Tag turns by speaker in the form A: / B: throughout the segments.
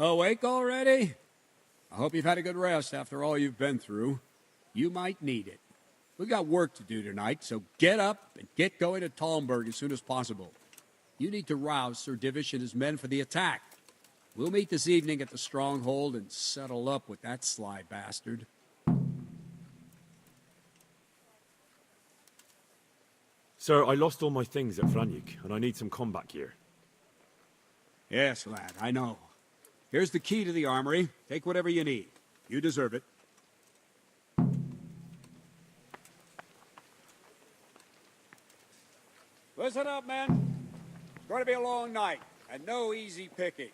A: Awake already? I hope you've had a good rest after all you've been through. You might need it. We got work to do tonight, so get up and get going to Talmberg as soon as possible. You need to rouse Sir Divish and his men for the attack. We'll meet this evening at the stronghold and settle up with that sly bastard.
B: Sir, I lost all my things at Franyik, and I need some combat gear.
A: Yes, lad, I know. Here's the key to the armory. Take whatever you need. You deserve it. Listen up, men. It's going to be a long night, and no easy pickings.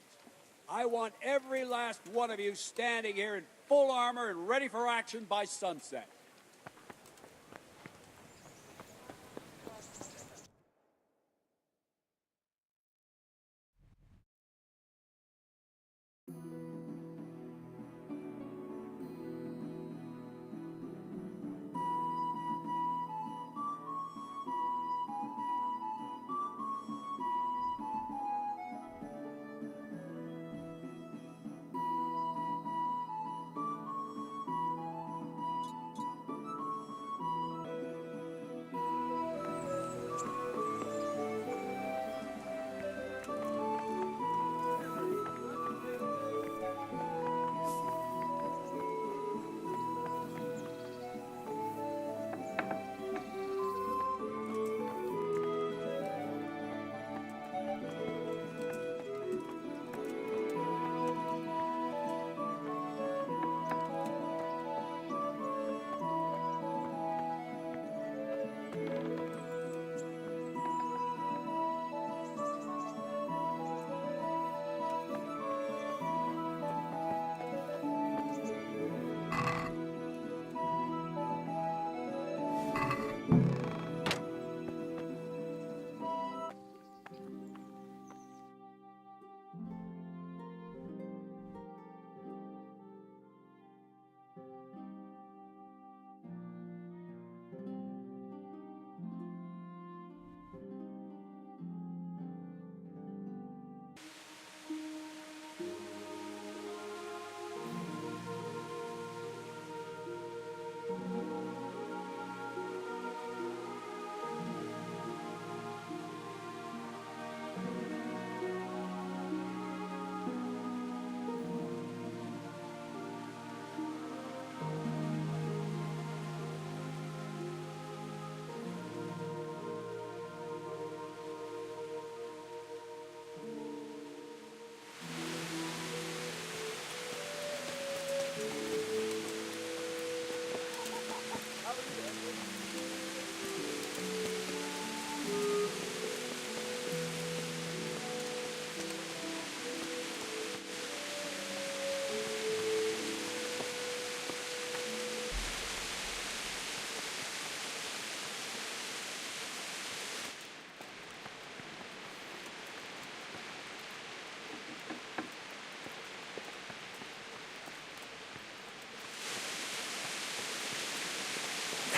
A: I want every last one of you standing here in full armor and ready for action by sunset.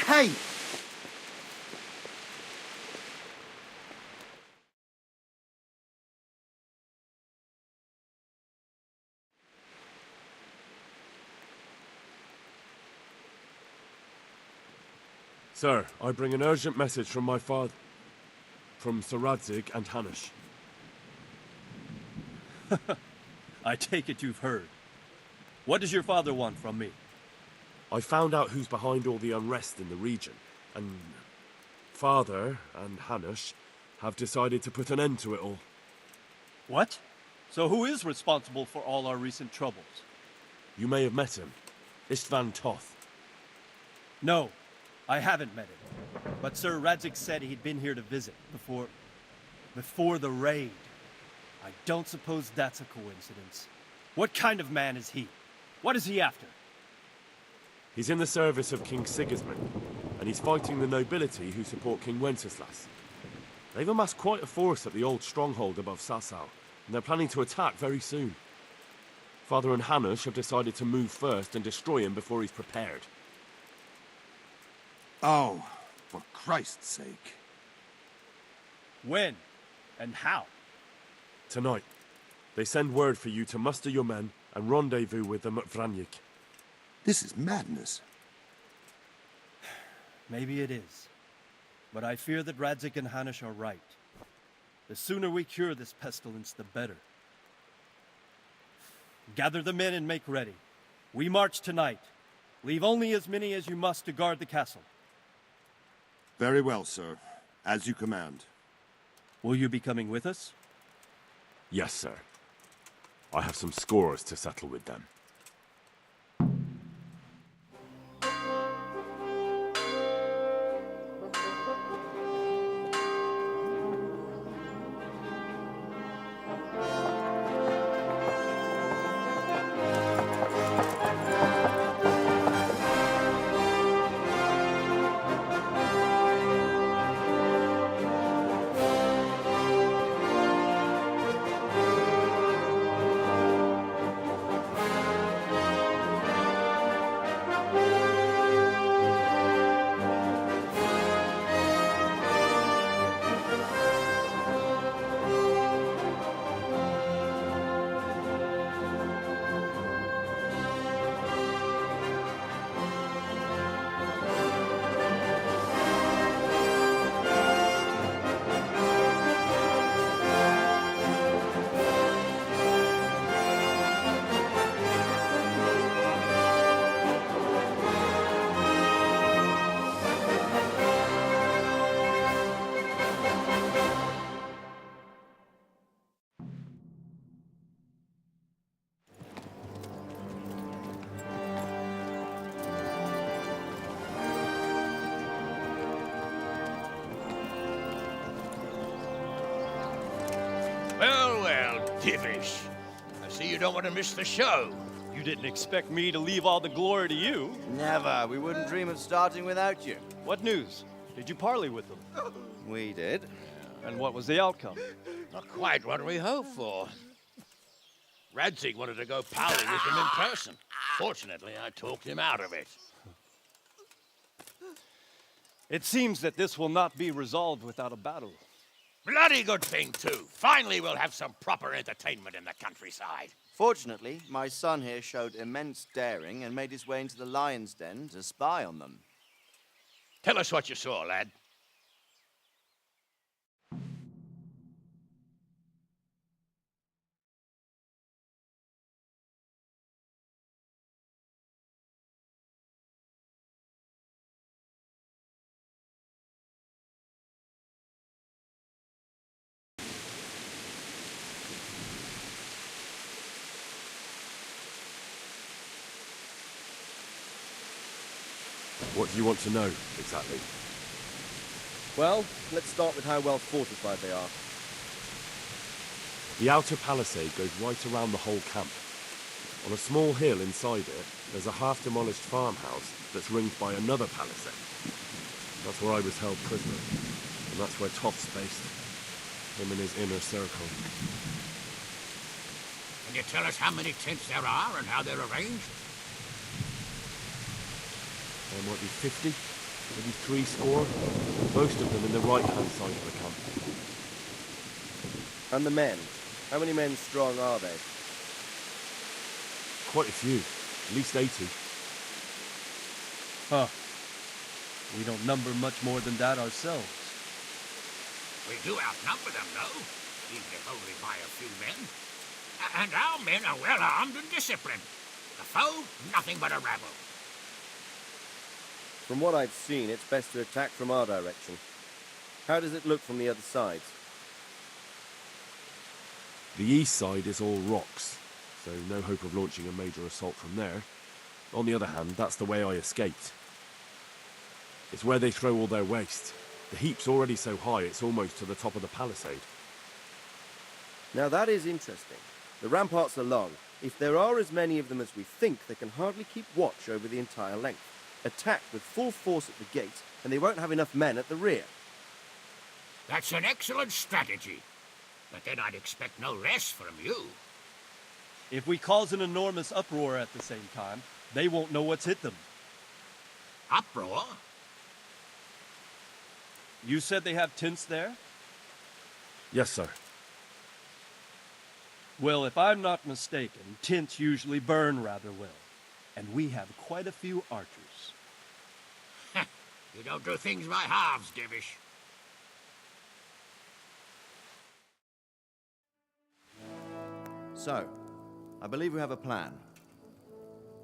C: Hey!
B: Sir, I bring an urgent message from my father. From Sir Radzig and Hanush.
D: I take it you've heard. What does your father want from me?
B: I found out who's behind all the unrest in the region, and Father and Hanush have decided to put an end to it all.
D: What? So who is responsible for all our recent troubles?
B: You may have met him. Istvan Toth.
D: No, I haven't met him. But Sir Radzig said he'd been here to visit before the raid. I don't suppose that's a coincidence. What kind of man is he? What is he after?
B: He's in the service of King Sigismund, and he's fighting the nobility who support King Wenceslas. They've amassed quite a force at the old stronghold above Sasau, and they're planning to attack very soon. Father and Hanush have decided to move first and destroy him before he's prepared.
C: Oh, for Christ's sake.
D: When? And how?
B: Tonight, They send word for you to muster your men and rendezvous with them at Vranjik.
C: This is madness.
D: Maybe it is. But I fear that Radzik and Hanish are right. The sooner we cure this pestilence, the better. Gather the men and make ready. We march tonight. Leave only as many as you must to guard the castle.
C: Very well, sir. As you command.
D: Will you be coming with us?
B: Yes, sir. I have some scores to settle with them.
E: Well, well, Divish. I see you don't want to miss the show.
D: You didn't expect me to leave all the glory to you.
F: Never. We wouldn't dream of starting without you.
D: What news? Did you parley with them?
F: We did.
D: And what was the outcome?
E: Not quite what we hoped for. Radzik wanted to go parley with him in person. Fortunately, I talked him out of it.
D: It seems that this will not be resolved without a battle.
E: Bloody good thing, too. Finally, we'll have some proper entertainment in the countryside.
F: Fortunately, my son here showed immense daring and made his way into the lion's den to spy on them.
E: Tell us what you saw, lad.
B: What do you want to know, exactly?
G: Well, let's start with how well fortified they are.
B: The outer palisade goes right around the whole camp. On a small hill inside it, there's a half-demolished farmhouse that's ringed by another palisade. That's where I was held prisoner, and that's where Toth's based. Him and his inner circle.
E: Can you tell us how many tents there are and how they're arranged?
B: There might be 50, maybe 3 score. Most of them in the right-hand side of the camp.
G: And the men? How many men strong are they?
B: Quite a few, at least 80.
D: Huh. We don't number much more than that ourselves.
E: We do outnumber them, though, even if only by a few men. And our men are well armed and disciplined. The foe, nothing but a rabble.
G: From what I've seen, it's best to attack from our direction. How does it look from the other sides?
B: The east side is all rocks, so no hope of launching a major assault from there. On the other hand, that's the way I escaped. It's where they throw all their waste. The heap's already so high, it's almost to the top of the palisade.
G: Now that is interesting. The ramparts are long. If there are as many of them as we think, they can hardly keep watch over the entire length. Attack with full force at the gate, and they won't have enough men at the rear.
E: That's an excellent strategy. But then I'd expect no less from you.
D: If we cause an enormous uproar at the same time, they won't know what's hit them.
E: Uproar?
D: You said they have tents there?
B: Yes, sir.
D: Well, if I'm not mistaken, tents usually burn rather well. And we have quite a few archers.
E: You don't do things by halves, Divish.
F: So, I believe we have a plan.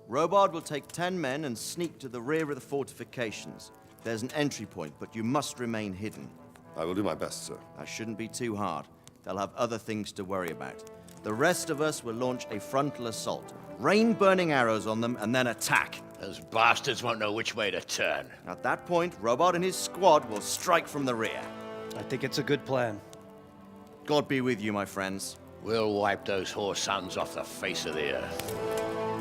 F: Robard will take 10 men and sneak to the rear of the fortifications. There's an entry point, but you must remain hidden.
H: I will do my best, sir.
F: That shouldn't be too hard. They'll have other things to worry about. The rest of us will launch a frontal assault. Rain burning arrows on them and then attack.
E: Those bastards won't know which way to turn.
F: At that point, Robard and his squad will strike from the rear.
D: I think it's a good plan.
F: God be with you, my friends.
E: We'll wipe those whore sons off the face of the earth.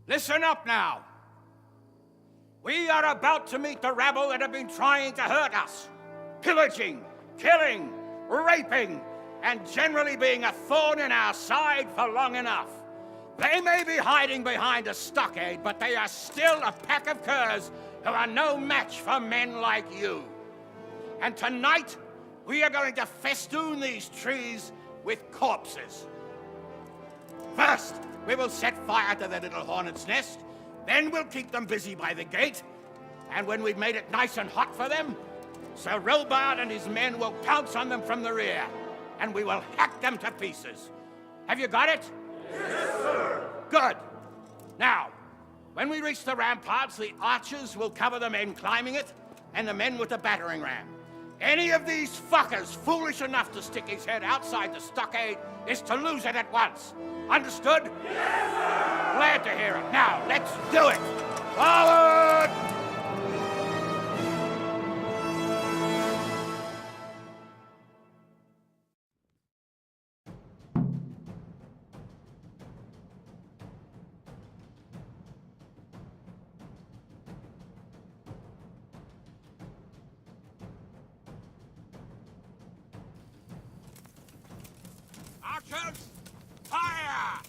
I: Listen up now. We are about to meet the rabble that have been trying to hurt us. Pillaging, killing, raping, and generally being a thorn in our side for long enough. They may be hiding behind a stockade, but they are still a pack of curs who are no match for men like you. And tonight, we are going to festoon these trees with corpses. First, we will set fire to the little hornet's nest. Then we'll keep them busy by the gate. And when we've made it nice and hot for them, Sir Robard and his men will pounce on them from the rear. And we will hack them to pieces. Have you got it? Yes, sir. Good. Now, when we reach the ramparts, the archers will cover the men climbing it, and the men with the battering ram. Any of these fuckers foolish enough to stick his head outside the stockade is to lose it at once. Understood? Yes, sir! Glad to hear it. Now, let's do it! Forward! Archers, fire!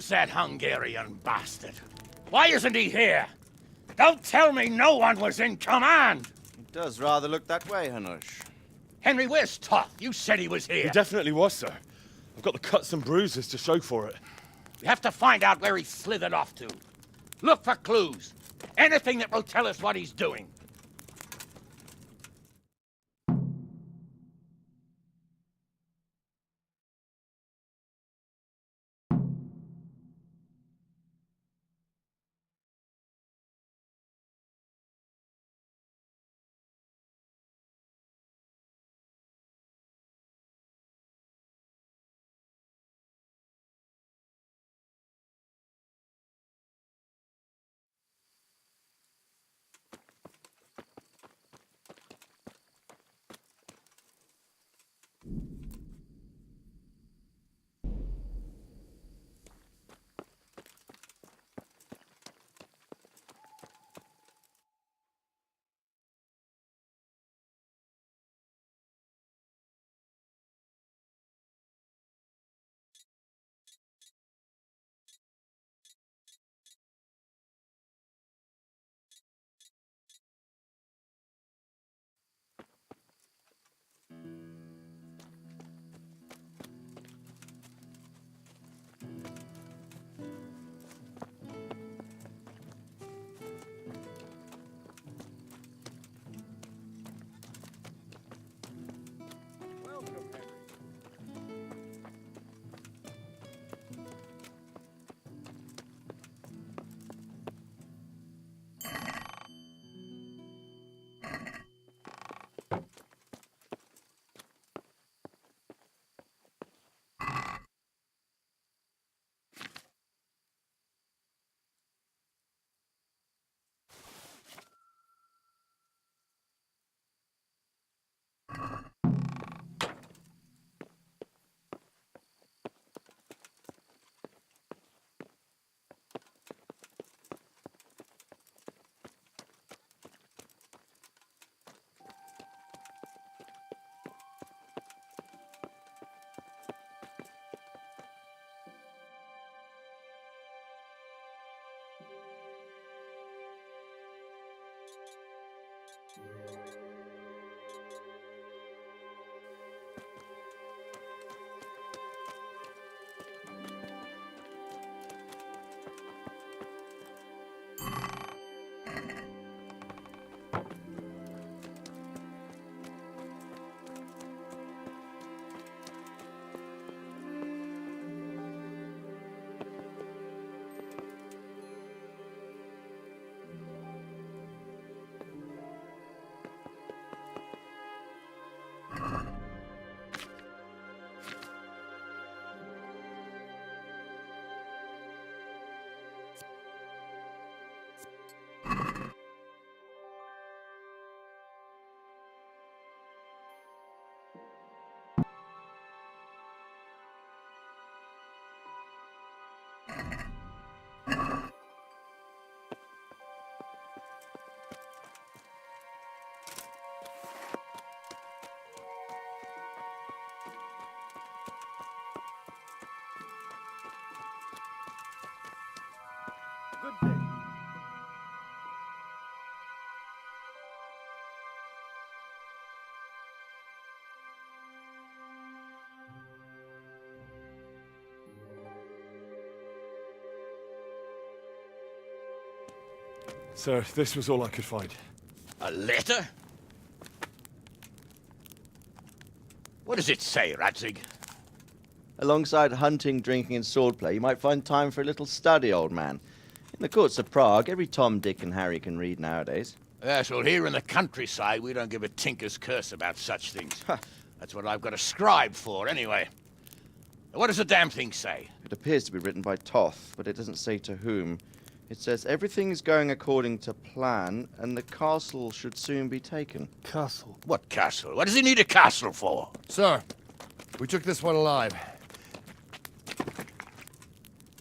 E: Where's that Hungarian bastard? Why isn't he here? Don't tell me no one was in command!
F: It does rather look that way, Hanush.
E: Henry, where's Toth? You said he was here.
B: He definitely was, sir. I've got the cuts and bruises to show for it.
E: We have to find out where he slithered off to. Look for clues. Anything that will tell us what he's doing.
D: Good day.
B: Sir, this was all I could find.
E: A letter? What does it say, Radzig?
F: Alongside hunting, drinking, and swordplay, you might find time for a little study, old man. In the courts of Prague, every Tom, Dick, and Harry can read nowadays.
E: Yes, well, here in the countryside, we don't give a tinker's curse about such things. That's what I've got a scribe for, anyway. What does the damn thing say?
F: It appears to be written by Toth, but it doesn't say to whom. It says everything's going according to plan, and the castle should soon be taken.
D: Castle.
E: What castle? What does he need a castle for?
H: Sir, we took this one alive.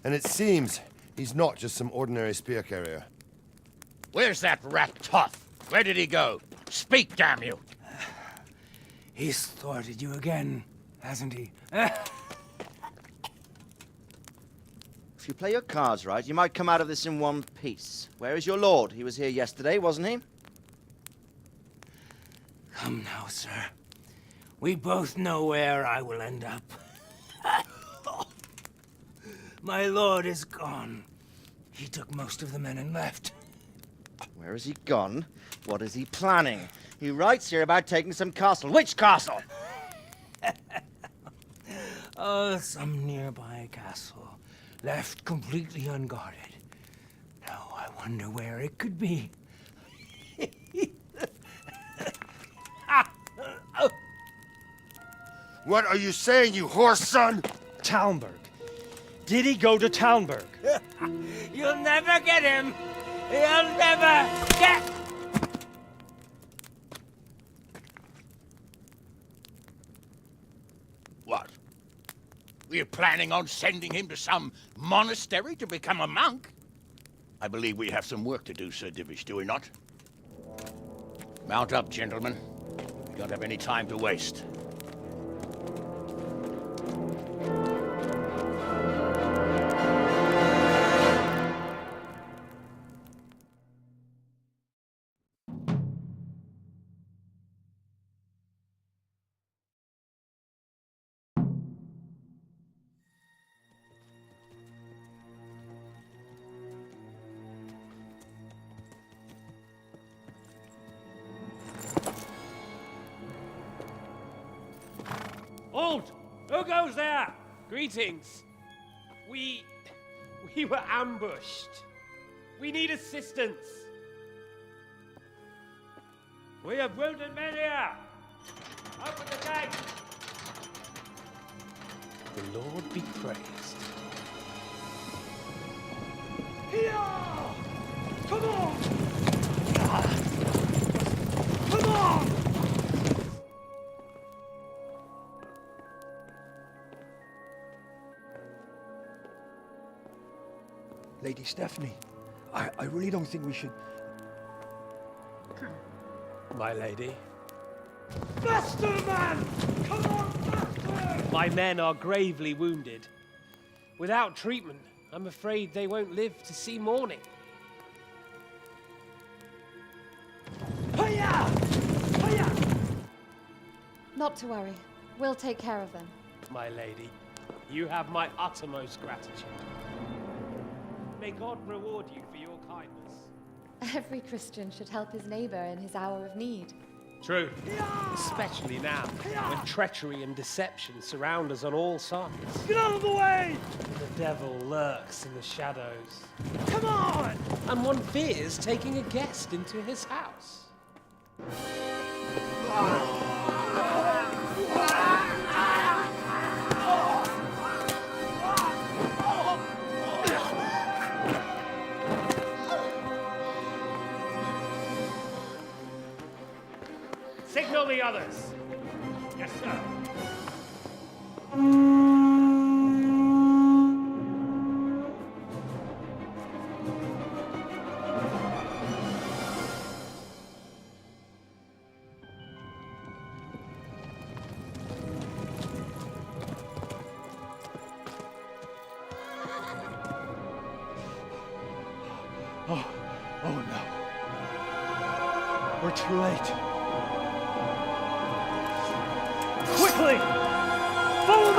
H: And it seems he's not just some ordinary spear carrier.
E: Where's that rat Toth? Where did he go? Speak, damn you!
J: He's thwarted you again, hasn't he?
F: If you play your cards right, you might come out of this in one piece. Where is your lord? He was here yesterday, wasn't he?
J: Come now, sir. We both know where I will end up. My lord is gone. He took most of the men and left.
F: Where has he gone? What is he planning? He writes here about taking some castle. Which castle?
J: Oh, some nearby castle, left completely unguarded. Now I wonder where it could be.
H: What are you saying, you horse son?
D: Talmberg. Did he go to Talmberg?
J: You'll never get him! You'll never get...
E: What? Were you planning on sending him to some monastery to become a monk? I believe we have some work to do, Sir Divish, do we not? Mount up, gentlemen. We don't have any time to waste.
K: Halt! Who goes there? Greetings. We were ambushed. We need assistance. We have wounded men here. Open the gate. The Lord be praised.
D: Here! Come on! Come on!
J: Lady Stephanie, I really don't think we should...
K: My lady.
D: Faster, man! Come on, faster!
K: My men are gravely wounded. Without treatment, I'm afraid they won't live to see morning.
L: Not to worry. We'll take care of them.
K: My lady, you have my uttermost gratitude. May God reward you for your kindness.
L: Every Christian should help his neighbor in his hour of need.
K: True. Especially now, when treachery and deception surround us on all sides.
J: Get out of the way!
K: The devil lurks in the shadows.
J: Come on!
K: And one fears taking a guest into his house. Signal the others. Yes, sir.
J: Oh no. We're too late. Quickly! Follow